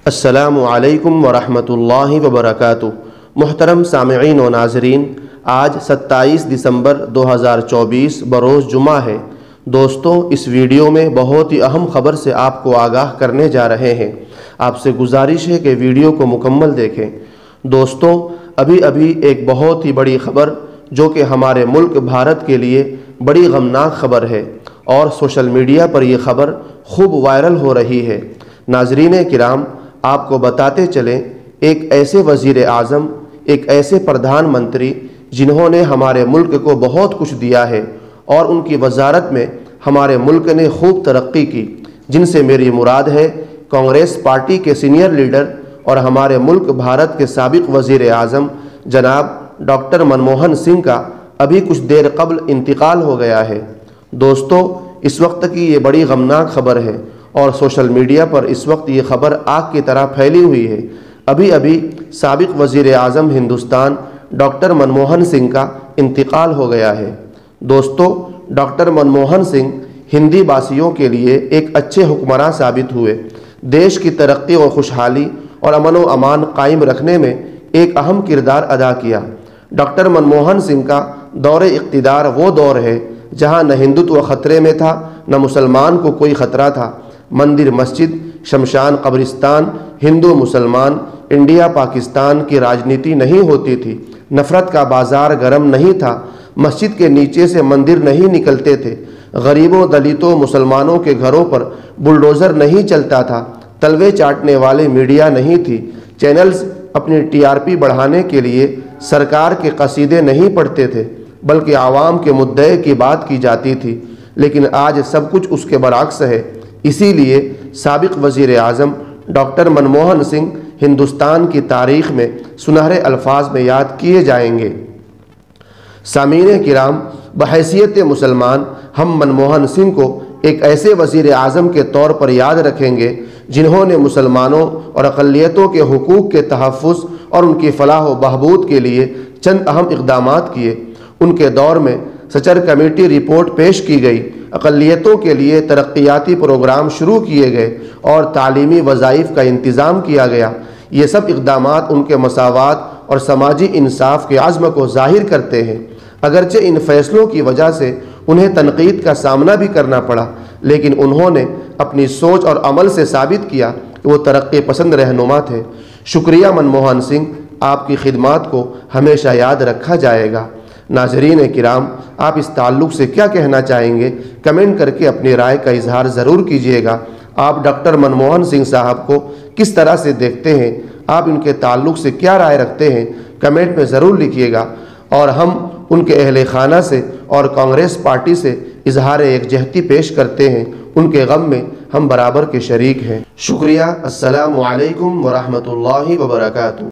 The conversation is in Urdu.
السلام علیکم ورحمۃ اللہ وبرکاتہ۔ محترم سامعین و ناظرین، آج 27 دسمبر 2024 بروز جمعہ ہے۔ دوستوں، اس ویڈیو میں بہت ہی اہم خبر سے آپ کو آگاہ کرنے جا رہے ہیں۔ آپ سے گزارش ہے کہ ویڈیو کو مکمل دیکھیں۔ دوستوں، ابھی ایک بہت ہی بڑی خبر جو کہ ہمارے ملک بھارت کے لیے بڑی غمناک خبر ہے اور سوشل میڈیا پر یہ خبر خوب وائرل ہو رہی ہے۔ ناظرین کرام، آپ کو بتاتے چلیں، ایک ایسے وزیر اعظم، ایک ایسے پردھان منتری جنہوں نے ہمارے ملک کو بہت کچھ دیا ہے اور ان کی وزارت میں ہمارے ملک نے خوب ترقی کی، جن سے میری مراد ہے کانگریس پارٹی کے سینئر لیڈر اور ہمارے ملک بھارت کے سابق وزیر اعظم جناب ڈاکٹر منموہن سنگھ کا ابھی کچھ دیر قبل انتقال ہو گیا ہے۔ دوستوں، اس وقت کی یہ بڑی غمناک خبر ہے اور سوشل میڈیا پر اس وقت یہ خبر آگ کی طرح پھیلی ہوئی ہے۔ ابھی سابق وزیر اعظم ہندوستان ڈاکٹر منموہن سنگھ کا انتقال ہو گیا ہے۔ دوستوں، ڈاکٹر منموہن سنگھ ہندی باسیوں کے لیے ایک اچھے حکمراں ثابت ہوئے، دیش کی ترقی اور خوشحالی اور امن و امان قائم رکھنے میں ایک اہم کردار ادا کیا۔ ڈاکٹر منموہن سنگھ کا دور اقتدار وہ دور ہے جہاں نہ ہندوتو خطرے میں تھا، نہ مسلمان کو کوئی خطرہ تھا۔ مندر مسجد، شمشان قبرستان، ہندو مسلمان، انڈیا پاکستان کی راجنیتی نہیں ہوتی تھی، نفرت کا بازار گرم نہیں تھا، مسجد کے نیچے سے مندر نہیں نکلتے تھے، غریبوں، دلتوں، مسلمانوں کے گھروں پر بلڈوزر نہیں چلتا تھا، تلوے چاٹنے والے میڈیا نہیں تھی، چینلز اپنی TRP بڑھانے کے لیے سرکار کے قصیدے نہیں پڑھتے تھے بلکہ عوام کے مدعے کی بات کی جاتی تھی۔ لیکن آج سب کچھ اس کے برعکس ہے۔ اسی لیے سابق وزیر اعظم ڈاکٹر منموہن سنگھ ہندوستان کی تاریخ میں سنہرے الفاظ میں یاد کیے جائیں گے۔ سامعین کرام، بحیثیت مسلمان ہم منموہن سنگھ کو ایک ایسے وزیر اعظم کے طور پر یاد رکھیں گے جنہوں نے مسلمانوں اور اقلیتوں کے حقوق کے تحفظ اور ان کی فلاح و بہبود کے لیے چند اہم اقدامات کیے۔ ان کے دور میں سچر کمیٹی رپورٹ پیش کی گئی، اقلیتوں کے لیے ترقیاتی پروگرام شروع کیے گئے اور تعلیمی وظائف کا انتظام کیا گیا۔ یہ سب اقدامات ان کے مساوات اور سماجی انصاف کے عزم کو ظاہر کرتے ہیں۔ اگرچہ ان فیصلوں کی وجہ سے انہیں تنقید کا سامنا بھی کرنا پڑا، لیکن انہوں نے اپنی سوچ اور عمل سے ثابت کیا کہ وہ ترقی پسند رہنما تھے۔ شکریہ منموہن سنگھ، آپ کی خدمات کو ہمیشہ یاد رکھا جائے گا۔ ناظرین کرام، آپ اس تعلق سے کیا کہنا چاہیں گے؟ کمنٹ کر کے اپنی رائے کا اظہار ضرور کیجیے گا۔ آپ ڈاکٹر منموہن سنگھ صاحب کو کس طرح سے دیکھتے ہیں؟ آپ ان کے تعلق سے کیا رائے رکھتے ہیں؟ کمنٹ میں ضرور لکھیے گا، اور ہم ان کے اہل خانہ سے اور کانگریس پارٹی سے اظہار یکجہتی پیش کرتے ہیں۔ ان کے غم میں ہم برابر کے شریک ہیں۔ شکریہ۔ السلام علیکم ورحمۃ اللہ وبرکاتہ۔